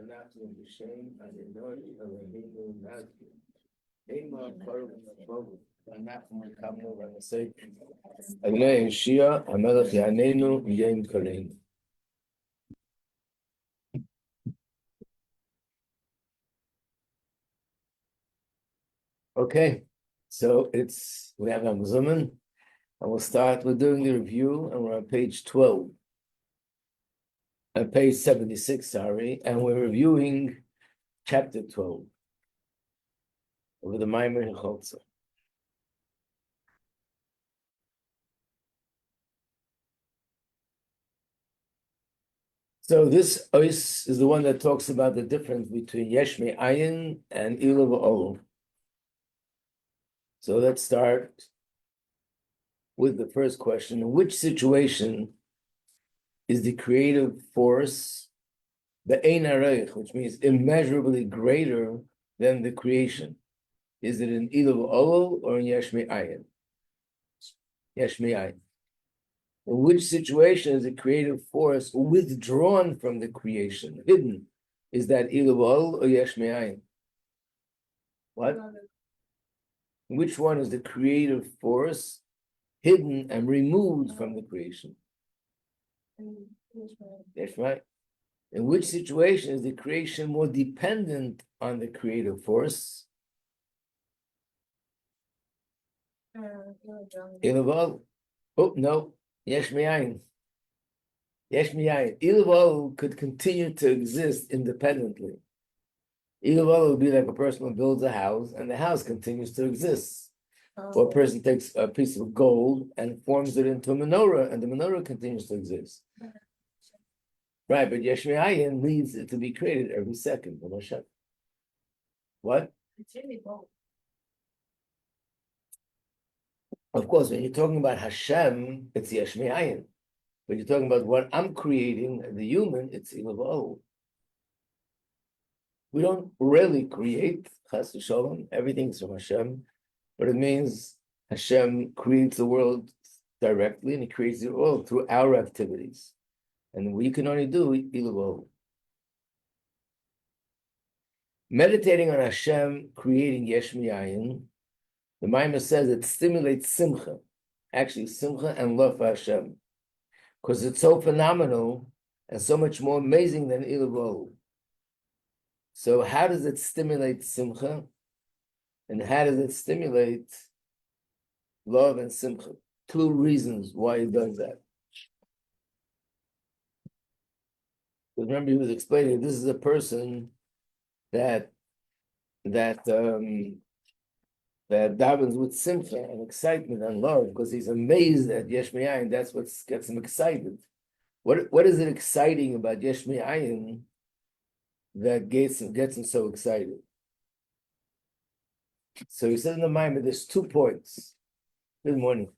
ואנחנו בשם אדוני אלוהינו נעשה. אימה קרוב ובוא, ואנחנו קמנו ונעשה. אדוני ישיע, המלך יעננו ויהיה עם קולנו. Okay, so we have Amzuman, and we're doing the review, and we're on page 12. Page 76, sorry, and we're reviewing chapter 12 over the Mamar Heichaltzu. So this ois is the one that talks about the difference between Yesh Me'ayin and Iyar v'Olam. So let's start with the first question. In which situation is the creative force the Ein Areich, which means immeasurably greater than the creation? Is it in Iyar v'Olam or in Yesh Me'ayin? Yesh Me'ayin. In which situation is the creative force withdrawn from the creation, hidden? Is that Iyar v'Olam or Yesh Me'ayin? What? Which one is the creative force hidden and removed from the creation? That's right. In which situation is the creation more dependent on the creative force? Iyar v'Olam. Oh, no. Yesh Me'ayin. Yesh Me'ayin. Iyar v'Olam could continue to exist independently. Iyar v'Olam would be like a person who builds a house and the house continues to exist. Or a person takes a piece of gold and forms it into a menorah and the menorah continues to exist. Right, but Yesh Me'ayin needs it to be created every second. What? It's really bold. Of course, when you're talking about Hashem, it's Yesh Me'ayin. When you're talking about what I'm creating, the human, it's Iyar v'Olam. We don't really create, Chas v'Sholom, everything's from Hashem, but it means Hashem creates the world directly and He creates the world through our activities. And we can only do Iyar v'Olam. Meditating on Hashem creating Yesh Me'ayin, the Maimon says it stimulates Simcha, actually Simcha and love for Hashem, because it's so phenomenal and so much more amazing than Iyar v'Olam. So how does it stimulate Simcha? And how does it stimulate love and Simcha? Two reasons why it does that. Because remember, he was explaining this is a person that davens with Simcha and excitement and love because he's amazed at Yesh Me'ayin. That's what gets him excited. What is it exciting about Yesh Me'ayin that gets him so excited? So he said in the Maimon, there's 2 points. Good morning.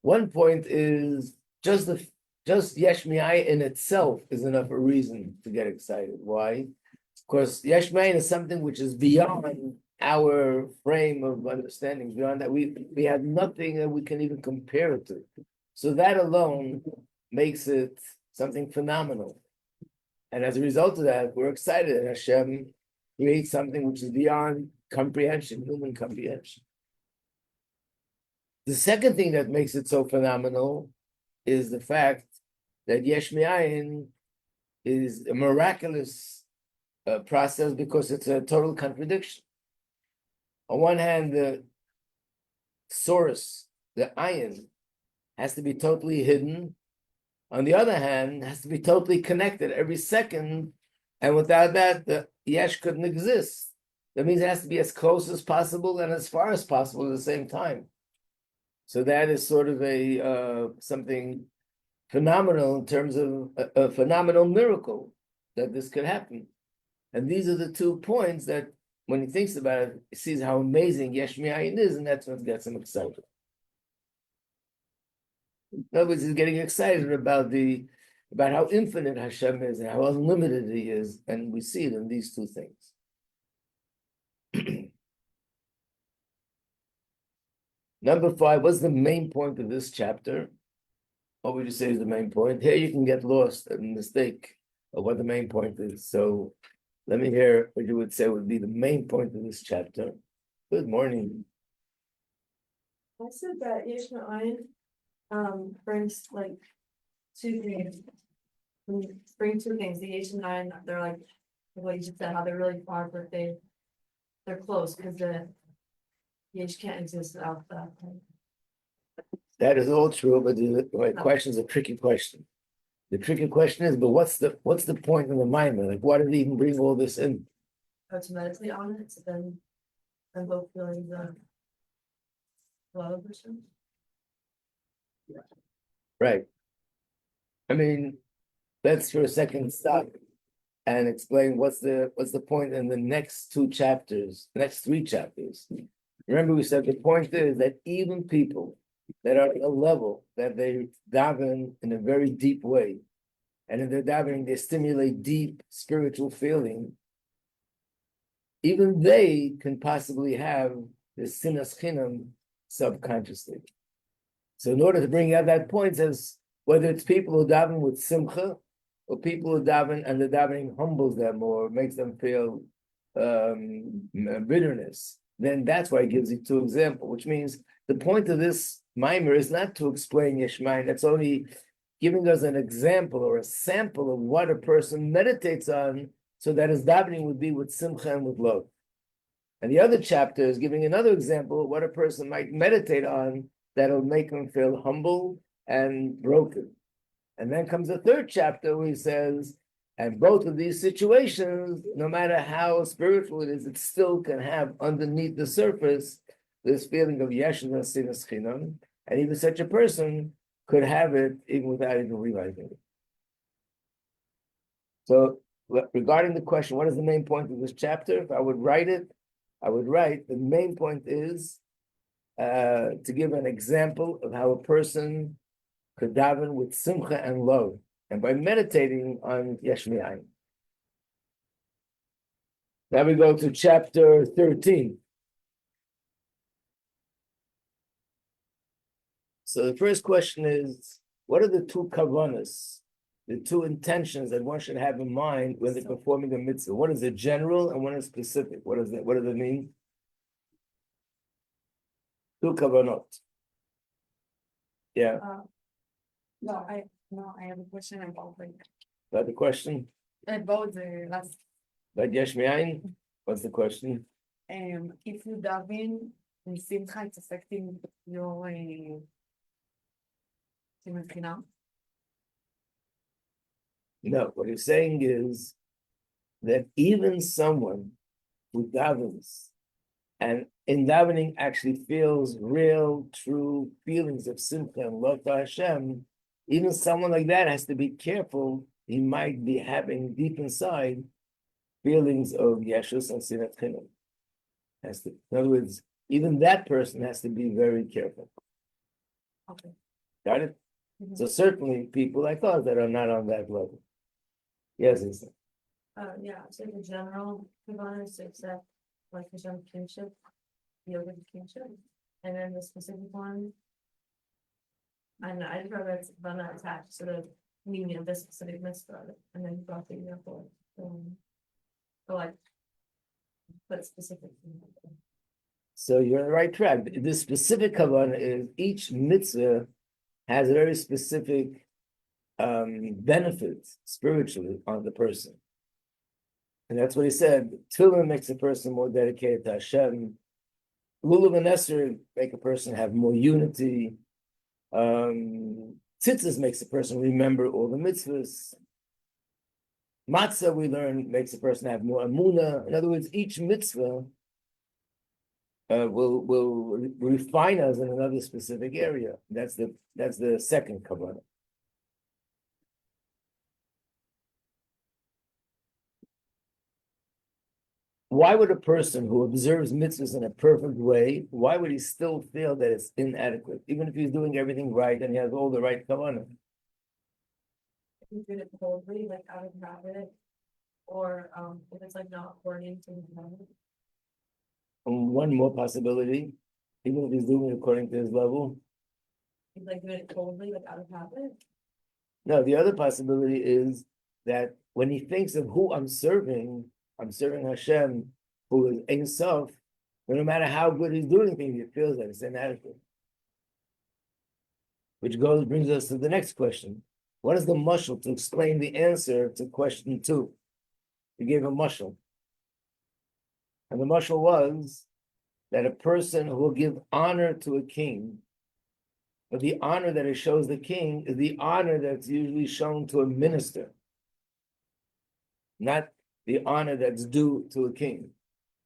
One point is just Yesh Me'ayin in itself is enough a reason to get excited. Why? Because Yesh Me'ayin is something which is beyond our frame of understanding. Beyond that, we have nothing that we can even compare it to. So that alone makes it something phenomenal. And as a result of that, we're excited that Hashem creates something which is beyond comprehension, human comprehension. The second thing that makes it so phenomenal is the fact that Yesh Me'ayin is a miraculous process because it's a total contradiction. On one hand, the source, the ayin, has to be totally hidden. On the other hand, it has to be totally connected every second. And without that, the yesh couldn't exist. That means it has to be as close as possible and as far as possible at the same time. So that is sort of a something phenomenal in terms of a phenomenal miracle that this could happen. And these are the 2 points that when he thinks about it, he sees how amazing Yesh Me'ayin is, and that's what gets him excited. In other words, he's getting excited about how infinite Hashem is and how unlimited He is, and we see it in these 2 things. Number 5, what's the main point of this chapter? What would you say is the main point? Here you can get lost and mistake of what the main point is. So Let me hear what you would say would be the main point of this chapter. Good morning. I said that Yesh brings like two things. Bring two things. The Yesh they're like what you just said, how they're really far, but they're close because the Yesh can't exist without that. That is all true, but the question is a tricky question. The tricky question is, but what's the point of the mind? Like, why did he even bring all this in? To meditate on it, so then both feeling the love or something. Right. I mean, let's for a second stop and explain what's the point in the next three chapters. Remember, we said the point is that even people that are at a level that they daven in a very deep way, and in their davening they stimulate deep spiritual feeling, even they can possibly have the sinas chinam subconsciously. So in order to bring out that point, says whether it's people who daven with simcha, or people who daven and the davening humbles them or makes them feel bitterness, then that's why he gives you two examples, which means the point of this mimer is not to explain Yeshmain, it's only giving us an example or a sample of what a person meditates on so that his davening would be with simcha and with love. And the other chapter is giving another example of what a person might meditate on that'll make him feel humble and broken. And then comes the third chapter where he says, and both of these situations, no matter how spiritual it is, it still can have underneath the surface this feeling of yeshus and sinas chinam, and even such a person could have it even without even realizing it. So regarding the question, what is the main point of this chapter? If I would write it, I would write the main point is to give an example of how a person could daven with simcha and love, and by meditating on yesh me'ayin. Now we go to chapter 13. So the first question is, what are the two kavanas, the two intentions that one should have in mind when they're performing a mitzvah? One is a general and one is specific. What does it mean? Two kavanot. Yeah. No, I have a question about That the question? about the last. About yesh me'ayin? What's the question? If you daven in simcha, it's affecting your simcha. No, what he's saying is that even someone who davens and in davening actually feels real, true feelings of simcha and love to Hashem, even someone like that has to be careful. He might be having deep inside feelings of yeshus and sinas chinam. In other words, even that person has to be very careful. Okay. Got it? Mm-hmm. So certainly people like us that are not on that level. Yes, it's yeah, so the general kavana is to accept like Hashem kinship, yoga kinship, and then the specific one, and I just read it's kavana attached to the meaning of this specific mitzvah, and then brought the example, so like, but specific. So you're on the right track. The specific kavana is each mitzvah has a very specific benefits spiritually on the person. And that's what he said. Tefillah makes a person more dedicated to Hashem. Lulav and Esther make a person have more unity. Tzitzis makes a person remember all the mitzvahs. Matzah, we learn, makes a person have more amunah. In other words, each mitzvah will refine us in another specific area. That's the second kavanah. Why would a person who observes mitzvahs in a perfect way, why would he still feel that it's inadequate, even if he's doing everything right and he has all the right kavanah? You do it coldly, like out of habit, or if it's like not according to his level. And one more possibility, even if he's doing it according to his level. He's like doing it coldly, like out of habit. No, the other possibility is that when he thinks of who I'm serving I'm serving Hashem, who is Ein Sof, but no matter how good he's doing things, he feels that it's inadequate. Which brings us to the next question. What is the mashal to explain the answer to question 2? He gave a mashal. And the mashal was that a person who will give honor to a king, but the honor that it shows the king is the honor that's usually shown to a minister, not the honor that's due to a king.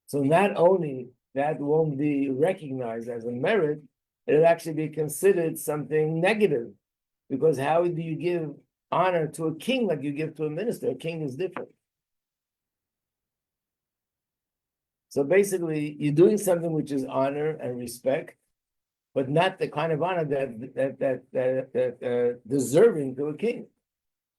So not only that won't be recognized as a merit, it'll actually be considered something negative. Because how do you give honor to a king like you give to a minister? A king is different. So basically, you're doing something which is honor and respect, but not the kind of honor that deserving to a king.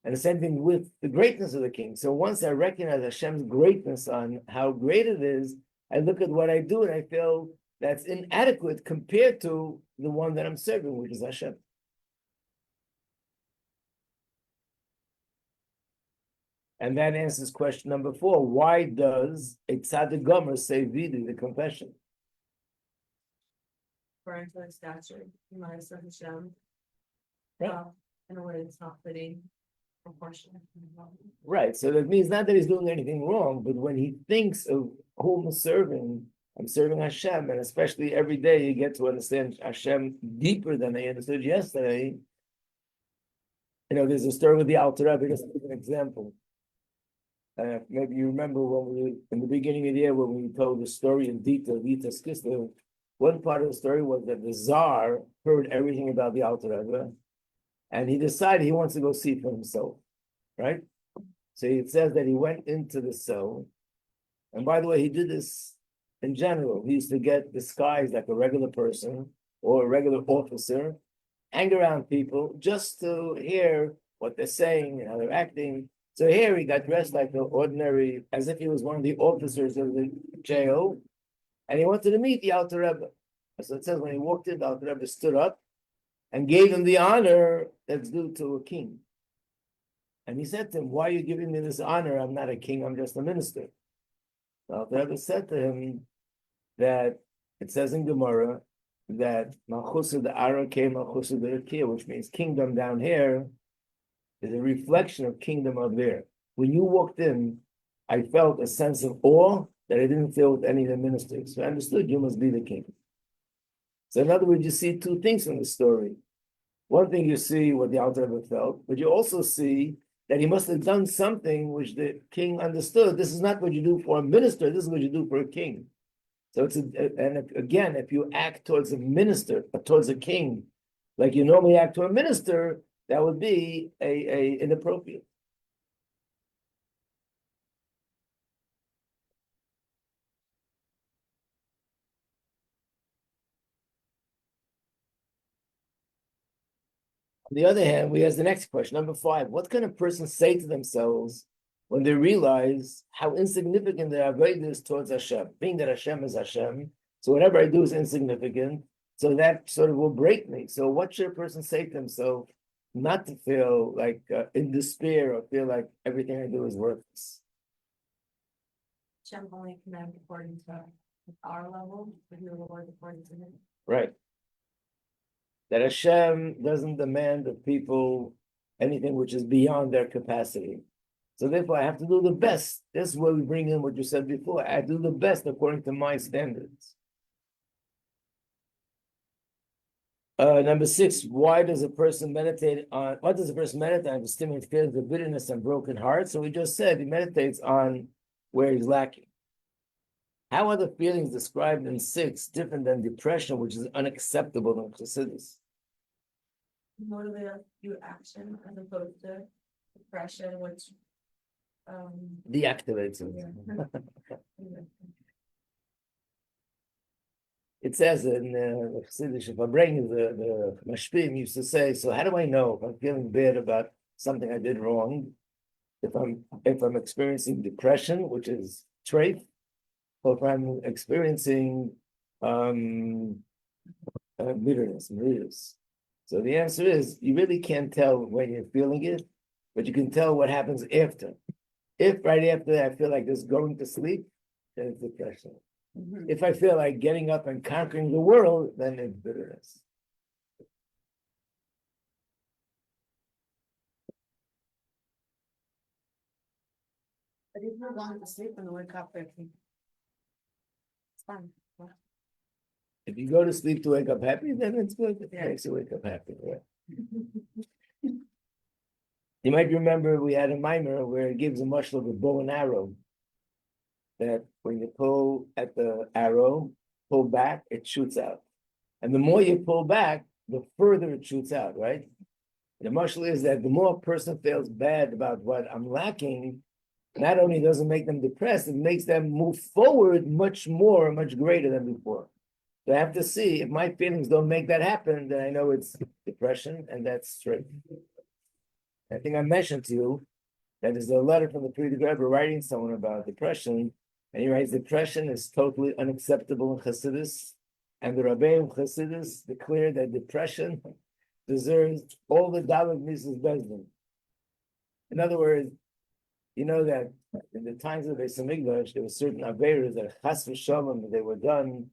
And the same thing with the greatness of the king. So once I recognize Hashem's greatness on how great it is, I look at what I do and I feel that's inadequate compared to the one that I'm serving, which is Hashem. And that answers question number 4. Why does a tzaddik gomer say vidu, the confession? According to the statute, you might have said Hashem. Right. In a way it's not fitting, proportionate. Right. So that means not that he's doing anything wrong, but when he thinks of whom I'm serving Hashem, and especially every day you get to understand Hashem deeper than I understood yesterday. There's a story with the Alter Rebbe, just to give an example. Maybe you remember when we, in the beginning of the year, when we told the story in detail, one part of the story was that the Tsar heard everything about the Alter Rebbe, and he decided he wants to go see for himself, right? So it says that he went into the cell, and by the way, he did this in general. He used to get disguised like a regular person or a regular officer, hang around people just to hear what they're saying and how they're acting. So here he got dressed like an ordinary, as if he was one of the officers of the jail, and he wanted to meet the Alter Rebbe. So it says when he walked in, the Alter Rebbe stood up and gave him the honor that's due to a king. And he said to him, "Why are you giving me this honor? I'm not a king, I'm just a minister." The Alter Rebbe said to him that it says in Gemara that Malchus the Ara came Malchus the Rekia, which means kingdom down here is a reflection of kingdom up there. When you walked in, I felt a sense of awe that I didn't feel with any of the ministers. So I understood you must be the king. So in other words, you see 2 things from the story. One thing, you see what the Alter Rebbe felt, but you also see that he must have done something which the king understood. This is not what you do for a minister, this is what you do for a king. So and again, if you act towards a minister, or towards a king, like you normally act to a minister, that would be a inappropriate. On the other hand, we ask the next question, number 5. What can a person say to themselves when they realize how insignificant their avodah is towards Hashem? Being that Hashem is Hashem, so whatever I do is insignificant, so that sort of will break me. So what should a person say to himself not to feel like in despair or feel like everything I do is worthless? Hashem only command according to our level, but your Lord according to him. Right. That Hashem doesn't demand of people anything which is beyond their capacity. So therefore, I have to do the best. This is where we bring in what you said before. I do the best according to my standards. Number 6, what does a person meditate on to stimulate feelings of bitterness and broken heart? So we just said he meditates on where he's lacking. How are the feelings described in 6 different than depression, which is unacceptable in Chassidus? Motivate us to do action as opposed to depression, which Deactivates it. yeah. It says in Chassidish, if I bring the Mashpim used to say, so how do I know if I'm feeling bad about something I did wrong? If I'm experiencing depression, which is trait, or if I'm experiencing bitterness. So the answer is, you really can't tell when you're feeling it, but you can tell what happens after. If right after that I feel like just going to sleep, then it's depression. If I feel like getting up and conquering the world, then it's bitterness. But if you're going to sleep and wake up, it's fine. If you go to sleep to wake up happy, then it's good. It Yeah. makes you wake up happy. Yeah. You might remember we had a mimer where it gives a mushal of a bow and arrow. That when you pull at the arrow, pull back, it shoots out. And the more you pull back, the further it shoots out, right? The mushal is that the more a person feels bad about what I'm lacking, not only does it make them depressed, it makes them move forward much more, much greater than before. So I have to see if my feelings don't make that happen, then I know it's depression, and that's straight. I think I mentioned to you that there's a letter from the Frierdiker Rebbe writing someone about depression, and he writes depression is totally unacceptable in Chassidus, and the Rabbeim Chassidus declare that depression deserves all the Dalet Mises Bezdin. In other words, you know that in the times of the Beis Hamikdash, there were certain averos that chas v'shalom, they were done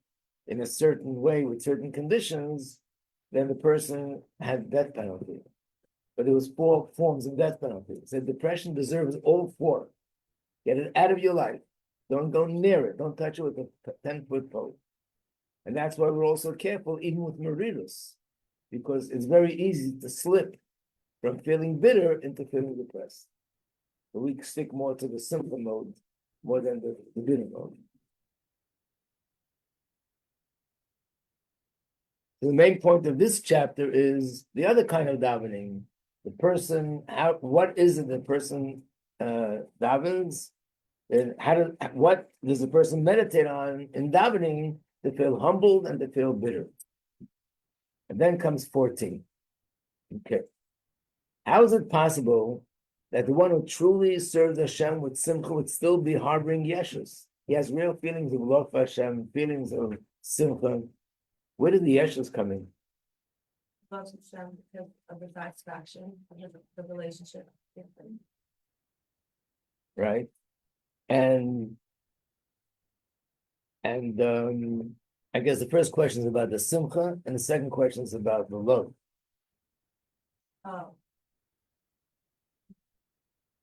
in a certain way with certain conditions, then the person had death penalty. But there was 4 forms of death penalty. It said depression deserves all 4. Get it out of your life. Don't go near it. Don't touch it with a 10-foot pole. And that's why we're also careful, even with meridus, because it's very easy to slip from feeling bitter into feeling depressed. But we stick more to the simple mode more than the bitter mode. The main point of this chapter is the other kind of davening. The person, what is it the person davens? And what does the person meditate on in davening to feel humbled and to feel bitter? And then comes 14. Okay. How is it possible that the one who truly serves Hashem with simcha would still be harboring yeshus? He has real feelings of love for Hashem, feelings of simcha. Where did the yeshus come in? Because of the satisfaction of the relationship. Right? And I guess the first question is about the simcha, and the second question is about the love. Oh.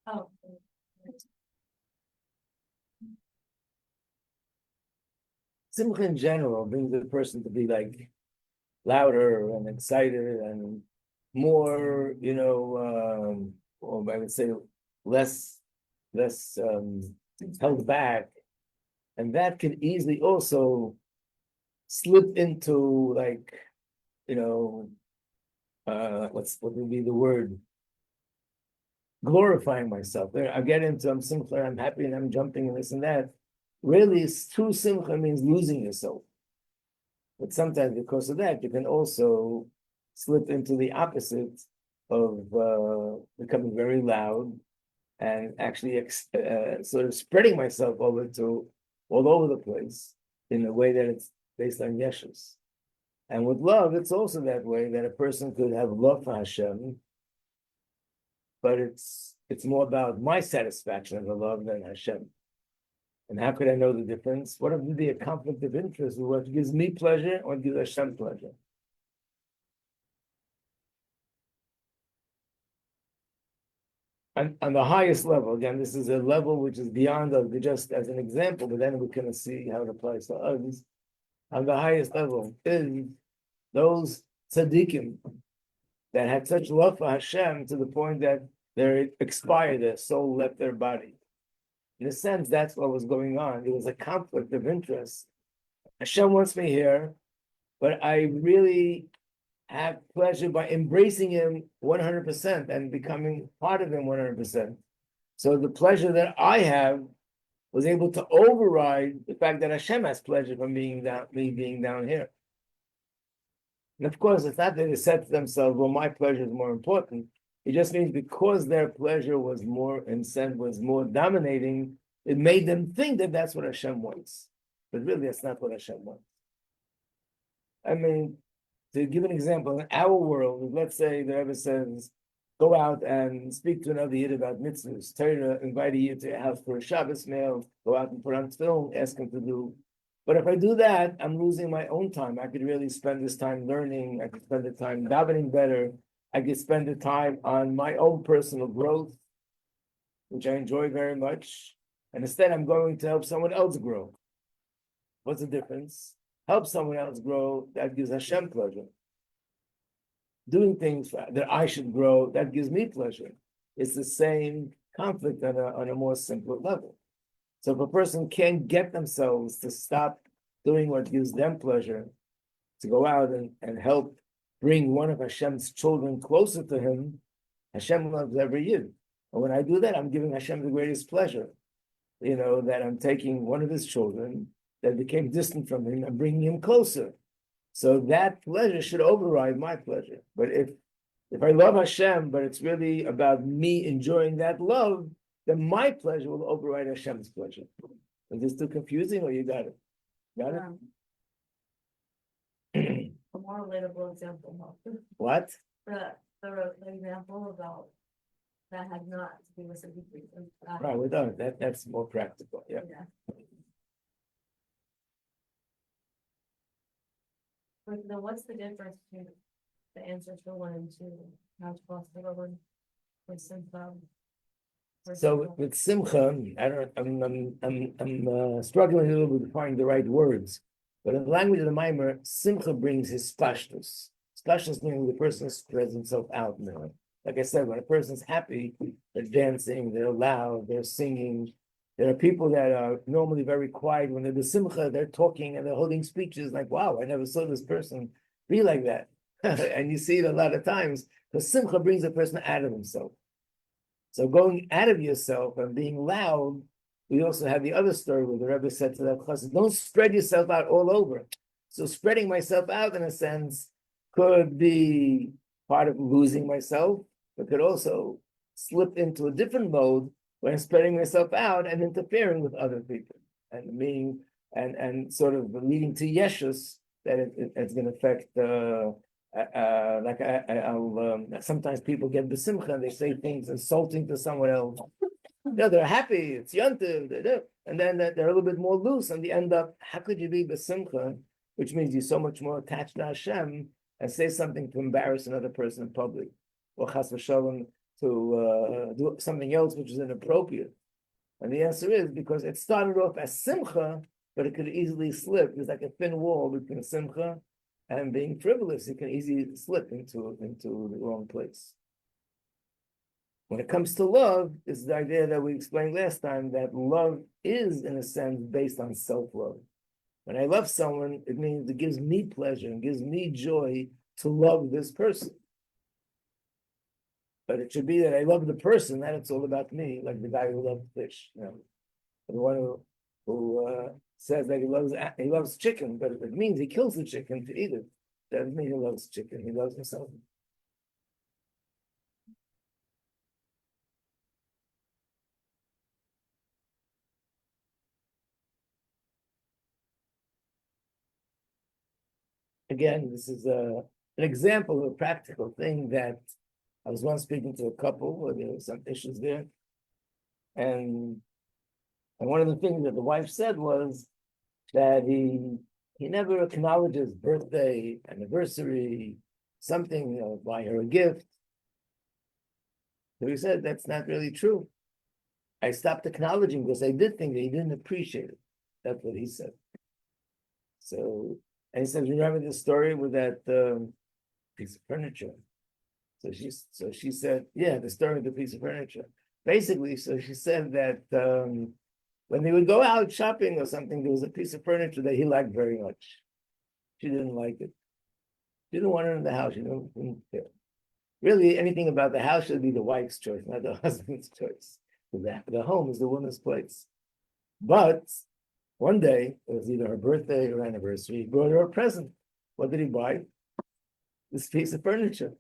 Oh. Simcha in general brings the person to be like louder and excited and more, or I would say less held back, and that can easily also slip into like, what would be the word? Glorifying myself. I get into I'm simcha, I'm happy, and I'm jumping and this and that. Really, true simcha means losing yourself. But sometimes because of that, you can also slip into the opposite of becoming very loud and actually sort of spreading myself all over the place in a way that it's based on yeshus. And with love, it's also that way that a person could have love for Hashem, but it's more about my satisfaction of the love than Hashem. And how could I know the difference? What if there be a conflict of interest with what gives me pleasure or gives Hashem pleasure? And on the highest level, again, this is a level which is beyond just as an example, but then we can see how it applies to others. On the highest level is those tzaddikim that had such love for Hashem to the point that they expired, their soul left their body. In a sense, that's what was going on. There was a conflict of interest. Hashem wants me here, but I really have pleasure by embracing him 100% and becoming part of him 100%. So the pleasure that I have was able to override the fact that Hashem has pleasure from me being down here. And of course, it's not that they said to themselves, well, my pleasure is more important. It just means because their pleasure was more dominating, it made them think that that's what Hashem wants. But really, that's not what Hashem wants. I mean, to give an example, in our world, let's say the Rebbe says, go out and speak to another Yid about mitzvahs, Torah, invite a Yid to your house for a Shabbos meal, go out and put on film, ask him to do. But if I do that, I'm losing my own time. I could really spend this time learning. I could spend the time davening better. I could spend the time on my own personal growth, which I enjoy very much. And instead, I'm going to help someone else grow. What's the difference? Help someone else grow, that gives Hashem pleasure. Doing things that I should grow, that gives me pleasure. It's the same conflict on a more simple level. So if a person can't get themselves to stop doing what gives them pleasure, to go out and help bring one of Hashem's children closer to him, Hashem loves every Yid. And when I do that, I'm giving Hashem the greatest pleasure. That I'm taking one of his children that became distant from him and bringing him closer. So that pleasure should override my pleasure. But if I love Hashem, but it's really about me enjoying that love, then my pleasure will override Hashem's pleasure. Is this too confusing, or you got it? Got it? A more relatable example. What? The example about that had not to be with a degree. Right, we're done. That's more practical. Yeah. But then what's the difference between the answers for 1 and 2? How to cross the road with simcha? So with simcha, I'm struggling a little bit to find the right words. But in the language of the Mamar, simcha brings his splashtus. Splashtus meaning the person spreads himself out more. Like I said, when a person's happy, they're dancing, they're loud, they're singing. There are people that are normally very quiet. When they're the simcha, they're talking and they're holding speeches like, wow, I never saw this person be like that. And you see it a lot of times, because simcha brings a person out of himself. So going out of yourself and being loud, we also have the other story where the Rebbe said to that chassid, don't spread yourself out all over. So spreading myself out, in a sense, could be part of losing myself, but could also slip into a different mode when I'm spreading myself out and interfering with other people and being and sort of leading to yeshus that it's going to affect. Sometimes people get besimcha and they say things insulting to someone else. They're happy, it's yontiv, and then they're a little bit more loose, and they end up. How could you be besimcha, which means you're so much more attached to Hashem, and say something to embarrass another person in public, or chas v'shalom to do something else which is inappropriate? And the answer is because it started off as simcha, but it could easily slip. There's like a thin wall between simcha and being frivolous. It can easily slip into the wrong place. When it comes to love, it's the idea that we explained last time that love is, in a sense, based on self-love. When I love someone, it means it gives me pleasure and gives me joy to love this person. But it should be that I love the person, that it's all about me, like the guy who loves fish. The one who says that he loves chicken, but it means he kills the chicken to eat it. That doesn't mean he loves chicken, he loves himself. Again, this is an example of a practical thing that I was once speaking to a couple where there were some issues there. And one of the things that the wife said was that he never acknowledges birthday, anniversary, something, buy her a gift. So he said, that's not really true. I stopped acknowledging because I did think that he didn't appreciate it. That's what he said. So, and he said, remember the story with that piece of furniture? So she said, yeah, the story of the piece of furniture. Basically, so she said that when they would go out shopping or something, there was a piece of furniture that he liked very much. She didn't like it. She didn't want it in the house. She didn't care. Really, anything about the house should be the wife's choice, not the husband's choice. The home is the woman's place. But one day, it was either her birthday or anniversary, he brought her a present. What did he buy? This piece of furniture.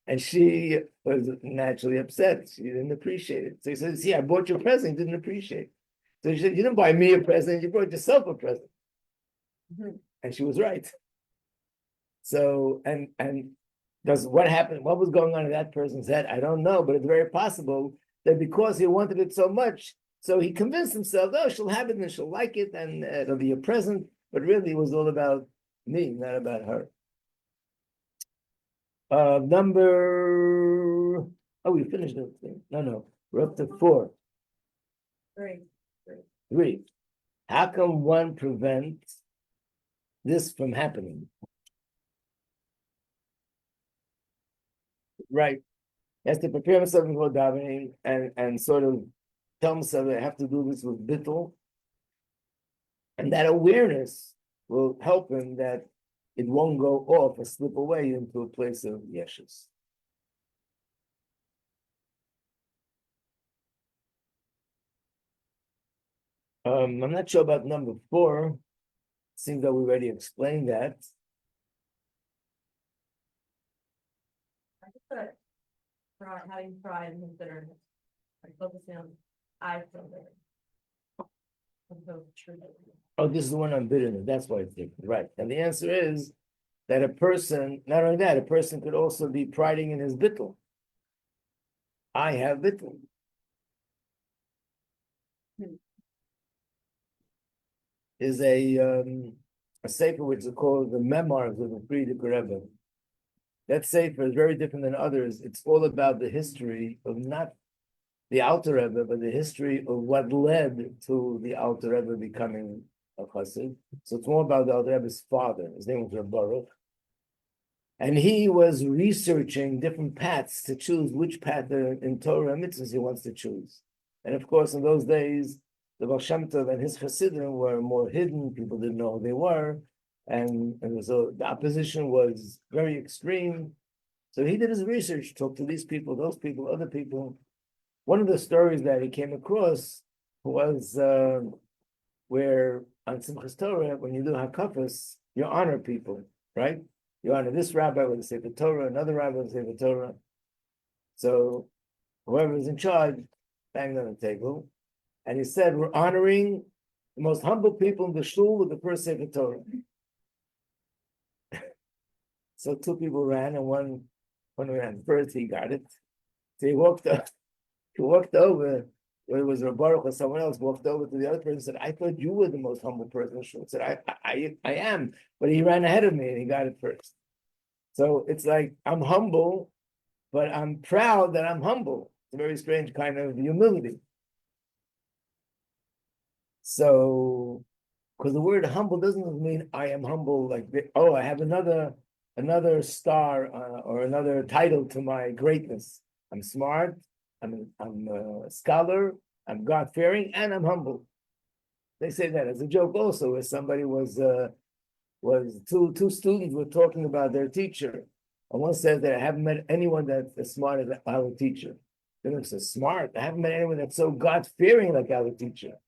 And she was naturally upset. She didn't appreciate it. So he said, see, I bought you a present, you didn't appreciate it. So she said, you didn't buy me a present, you bought yourself a present. Mm-hmm. And she was right. So, and Does what happened? What was going on in that person's head? I don't know, but it's very possible that because he wanted it so much, so he convinced himself, oh, she'll have it and she'll like it and it'll be a present. But really, it was all about me, not about her. Number. Oh, we finished the thing. No, we're up to 4. Three. 3. How can one prevent this from happening? Right. He has to prepare himself before davening and sort of tell himself that I have to do this with bittul. And that awareness will help him that it won't go off or slip away into a place of yeshus. I'm not sure about number 4. Seems that we already explained that. I just thought, how you pride and consider, like focusing on, I feel better. Oh, this is the one on bitterness. That's why it's different, right? And the answer is that a person, not only that, a person could also be priding in his bittul. I have bittul. Is a sefer which is called the Memoirs of the Frierdiker Rebbe. That sefer is very different than others. It's all about the history of not the Alter Rebbe, but the history of what led to the Alter Rebbe becoming a chassid. So it's more about the Alter Rebbe's father. His name was Reb Baruch. And he was researching different paths to choose which path in Torah and mitzvahs he wants to choose. And of course, in those days, the Baal Shem Tov and his chassidim were more hidden. People didn't know who they were. And so the opposition was very extreme. So he did his research, talked to these people, those people, other people. One of the stories that he came across was where on Simchas Torah, when you do hakafas, you honor people, right? You honor this rabbi with the Sefer Torah, another rabbi with the Sefer Torah. So whoever is in charge banged on the table, and he said, "We're honoring the most humble people in the shul with the first Sefer Torah." So 2 people ran, and one ran first. He got it. So he walked up. He walked over. Whether it was Reb Baruch or someone else, walked over to the other person and said, "I thought you were the most humble person." He said, I am, but he ran ahead of me and he got it first. So it's like, I'm humble, but I'm proud that I'm humble. It's a very strange kind of humility. So, because the word humble doesn't mean I am humble, like, oh, I have another star or another title to my greatness. I'm smart. I'm a scholar, I'm God-fearing, and I'm humble. They say that as a joke also, where somebody was two students were talking about their teacher. And one says that I haven't met anyone that's as smart as our teacher. The other says, smart? I haven't met anyone that's so God-fearing like our teacher.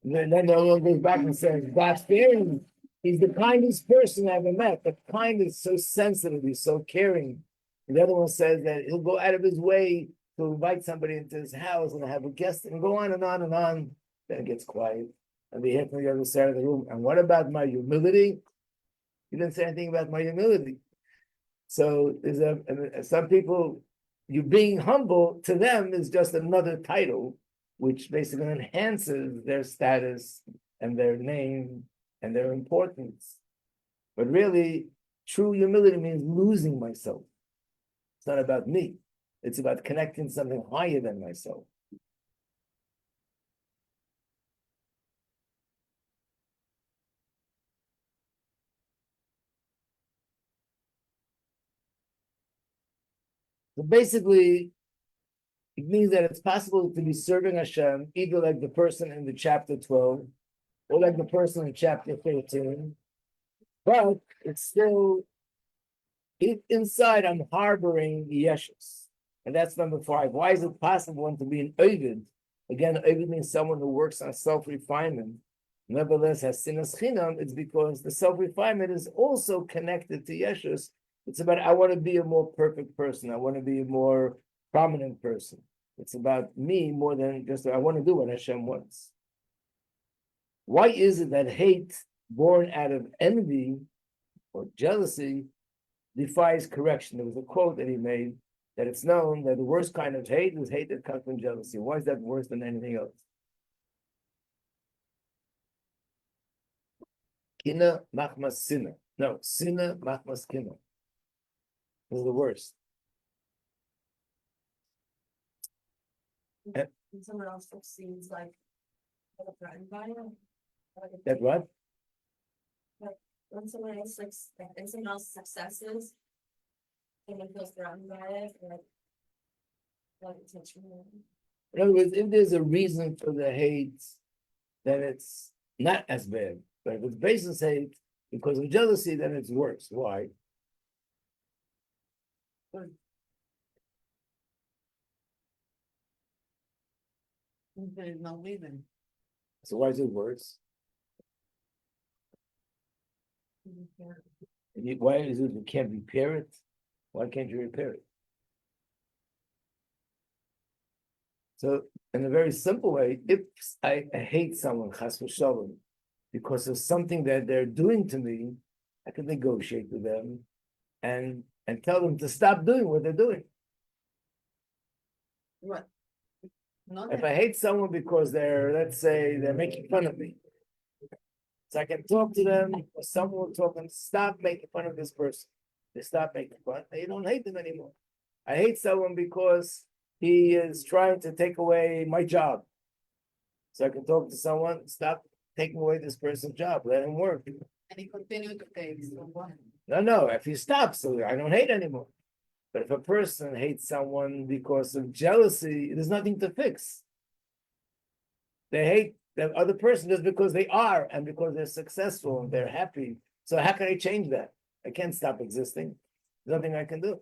And then the other one goes back and says, God-fearing, he's the kindest person I ever met. The kindest, so sensitive, he's so caring. And the other one says that he'll go out of his way to invite somebody into his house and have a guest and go on and on and on. Then it gets quiet. And we hear from the other side of the room. And what about my humility? He didn't say anything about my humility. So some people, you being humble to them is just another title, which basically enhances their status and their name and their importance. But really, true humility means losing myself. It's not about me. It's about connecting something higher than myself. So basically, it means that it's possible to be serving Hashem either like the person in the chapter 12 or like the person in chapter 13, but it's still inside I'm harboring the yeshus. And that's number 5. Why is it possible one to be an ovid? Again, ovid means someone who works on self-refinement. Nevertheless, has sinas chinam. It's because the self-refinement is also connected to yeshus. It's about, I want to be a more perfect person. I want to be a more prominent person. It's about me more than just, I want to do what Hashem wants. Why is it that hate born out of envy or jealousy defies correction. There was a quote that he made that it's known that the worst kind of hate is hate that comes from jealousy. Why is that worse than anything else? Kina machmas sinna. No, sinna machmas kina. This is the worst. When someone else succeeds, like threatened by it. That what? When someone else and someone else's successes, someone feels threatened by it, like attention. In other words, if there's a reason for the hate, then it's not as bad. But if it's based on hate because of jealousy, then it's worse. Why? There's no reason. So why is it worse? Why is it you can't repair it? Why can't you repair it? So, in a very simple way, if I hate someone, chas v'shalom, because of something that they're doing to me, I can negotiate with them and tell them to stop doing what they're doing. What? If I hate someone because let's say, they're making fun of me, so I can talk to them, or someone will talk and stop making fun of this person. They stop making fun, and you don't hate them anymore. I hate someone because he is trying to take away my job. So I can talk to someone, stop taking away this person's job, let him work. And he continued to pay. No, if he stops, so I don't hate anymore. But if a person hates someone because of jealousy, there's nothing to fix. They hate the other person just because they are and because they're successful and they're happy. So how can I change that? I can't stop existing. There's nothing I can do.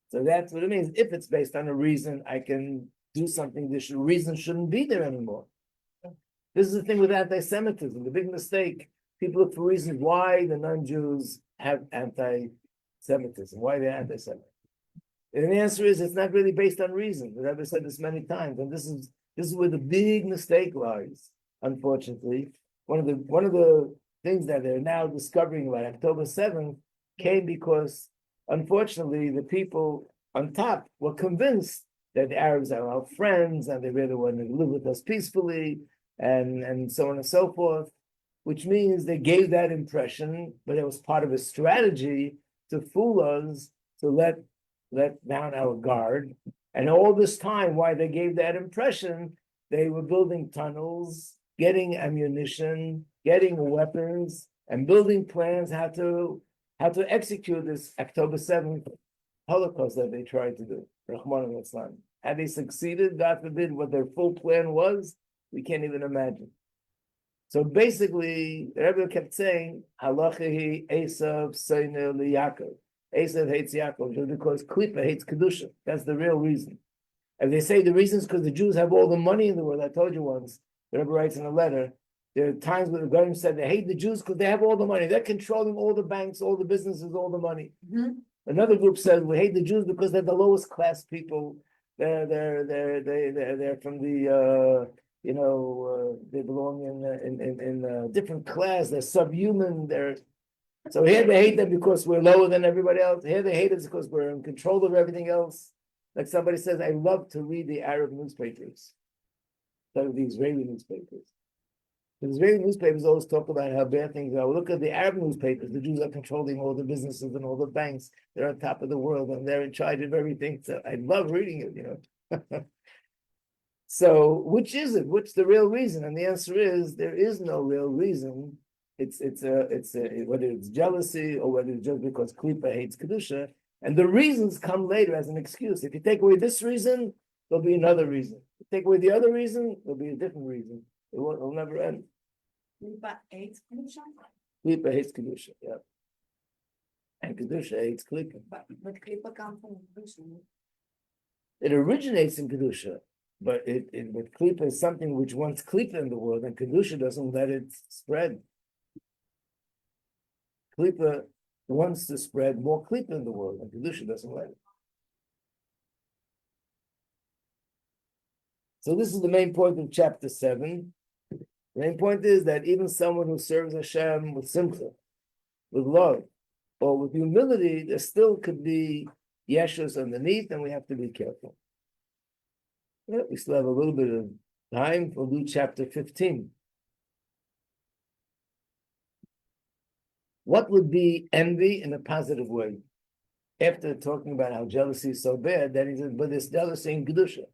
So that's what it means. If it's based on a reason, I can do something. This reason shouldn't be there anymore. This is the thing with anti-Semitism. The big mistake. People look for reasons why the non-Jews have anti-Semitism. Why they're anti-Semitic. And the answer is it's not really based on reason. I've said this many times, and this is where the big mistake lies. Unfortunately, one of the things that they're now discovering, like October 7th, came because, unfortunately, the people on top were convinced that the Arabs are our friends and they really want to live with us peacefully, and so on and so forth. Which means they gave that impression, but it was part of a strategy to fool us, to let down our guard. And all this time, why they gave that impression, they were building tunnels, getting ammunition, getting weapons, and building plans how to execute this October 7th Holocaust that they tried to do. Rahman al-Islam. Had they succeeded, God forbid, what their full plan was, we can't even imagine. So basically, the Rebbe kept saying, Halachahi Esav Seiner Yaakov. Esav hates Yaakov just because Klippa hates Kedusha. That's the real reason. And they say the reason is because the Jews have all the money in the world. I told you once, the Rebbe writes in a letter, there are times when the Goyim said they hate the Jews because they have all the money. They're controlling all the banks, all the businesses, all the money. Mm-hmm. Another group said we hate the Jews because they're the lowest class people. They're from the they belong in a different class. They're subhuman. So here they hate them because we're lower than everybody else. Here they hate us because we're in control of everything else. Like somebody says, I love to read the Arab newspapers, instead of the Israeli newspapers. The Israeli newspapers always talk about how bad things are. Look at the Arab newspapers. The Jews are controlling all the businesses and all the banks. They're on top of the world and they're in charge of everything. So I love reading it, So, which is it? What's the real reason? And the answer is there is no real reason. It's whether it's jealousy or whether it's just because Klippa hates Kedusha. And the reasons come later as an excuse. If you take away this reason, there'll be another reason. If you take away the other reason, there'll be a different reason. It'll never end. Klippa hates Kedusha? Klippa hates Kedusha, yeah. And Kedusha hates Klippa. But Klippa comes from Kedusha. It originates in Kedusha. But but Klippa is something which wants Klippa in the world, and Kedusha doesn't let it spread. Klippa wants to spread more Klippa in the world, and Kedusha doesn't let it. So this is the main point of chapter 7. The main point is that even someone who serves Hashem with simcha, with love, or with humility, there still could be yeshus underneath, and we have to be careful. Yeah, we still have a little bit of time. We'll do chapter 15. What would be envy in a positive way? After talking about how jealousy is so bad, then he says, but there's jealousy in Kedusha.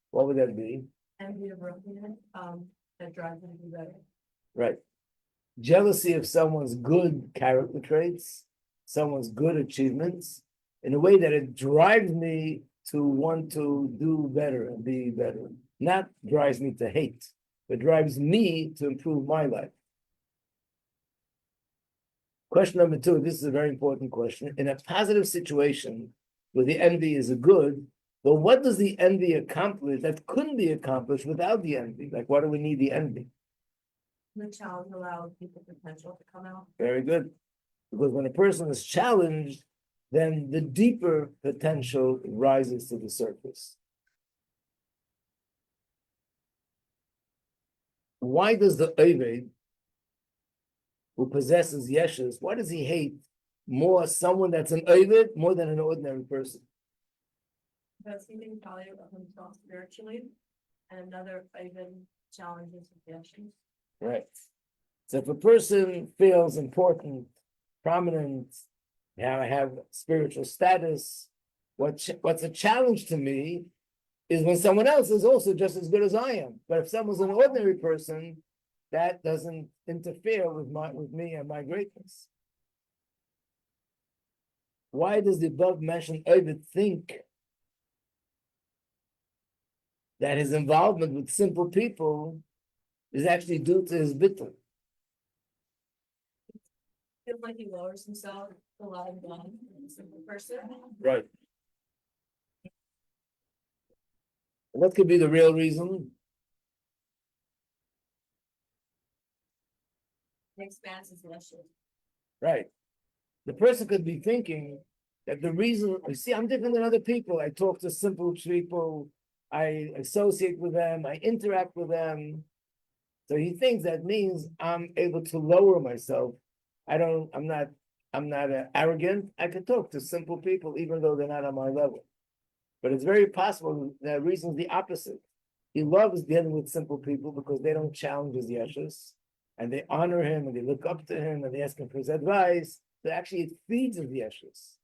What would that be? Envy of brokenness, that drives them to do better. Right. Jealousy of someone's good character traits, someone's good achievements, in a way that it drives me to want to do better and be better. Not drives me to hate, but drives me to improve my life. Question number 2, this is a very important question. In a positive situation where the envy is a good, but what does the envy accomplish that couldn't be accomplished without the envy? Like, why do we need the envy? The challenge allows people potential to come out. Very good. Because when a person is challenged, then the deeper potential rises to the surface. Why does the Oved, who possesses Yeshus, why does he hate more someone that's an Oved more than an ordinary person? Because he thinks highly of himself spiritually, and another even challenges with issues. Right. So if a person feels important, prominent, I have spiritual status, what's a challenge to me is when someone else is also just as good as I am. But if someone's an ordinary person, that doesn't interfere with me and my greatness. Why does the above mentioned Oved think that his involvement with simple people is actually due to his bittul? Feels like he lowers himself a lot of God, a simple person. Right. What could be the real reason? He expands his mission. Right. The person could be thinking that the reason, you see, I'm different than other people. I talk to simple people, I associate with them, I interact with them. So he thinks that means I'm able to lower myself. I'm not arrogant. I can talk to simple people even though they're not on my level. But it's very possible that the reason is the opposite. He loves dealing with simple people because they don't challenge his yeshus, and they honor him, and they look up to him, and they ask him for his advice. So actually, it feeds his yeshus.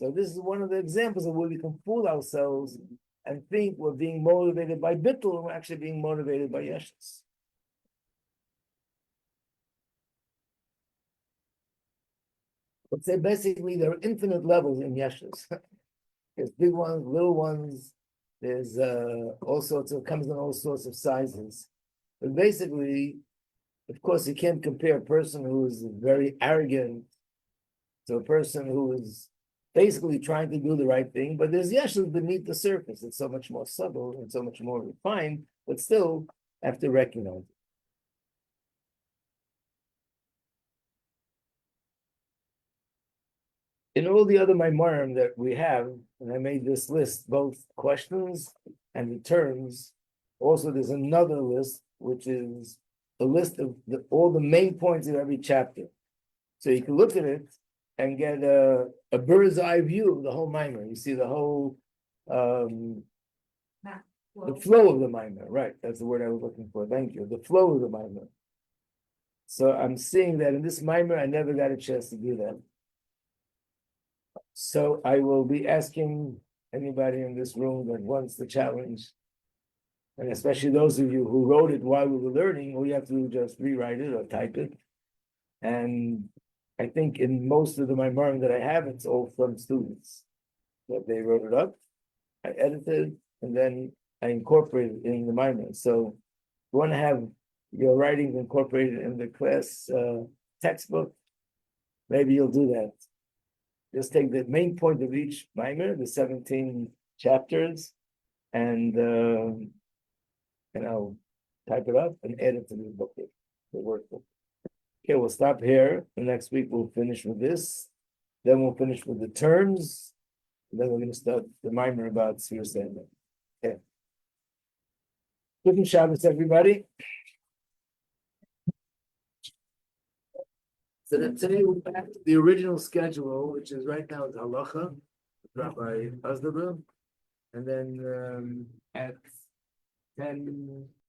So this is one of the examples of where we can fool ourselves and think we're being motivated by bittul, and we're actually being motivated by yeshus. Let's say basically there are infinite levels in yeshus. There's big ones, little ones. There's all sorts of, comes in all sorts of sizes. But basically, of course, you can't compare a person who is very arrogant to a person who is basically trying to do the right thing. But there's yeshus beneath the surface. It's so much more subtle and so much more refined, but still have to recognize it. In all the other Maimarim that we have, and I made this list, both questions and the terms, also there's another list, which is a list of all the main points of every chapter. So you can look at it and get a bird's eye view of the whole Maimar. You see the whole, the flow of the Maimar, right? That's the word I was looking for, thank you. The flow of the Maimar. So I'm seeing that in this Maimar, I never got a chance to do that. So I will be asking anybody in this room that wants the challenge, and especially those of you who wrote it while we were learning, all you have to do is just rewrite it or type it. And I think in most of the Maimarim that I have, it's all from students that they wrote it up. I edited, and then I incorporated it in the Maimar. So if you want to have your writings incorporated in the class textbook, maybe you'll do that. Just take the main point of each Maimer, the 17 chapters, and I'll type it up and add it to the booklet, the workbook. Okay, we'll stop here. And next week we'll finish with this. Then we'll finish with the terms. And then we're going to start the Maimer about Sfir Seder. Okay. Good Shabbos, everybody. So let's say we're back to the original schedule, which is right now is halacha, Rabbi Azdabel, and then at 10.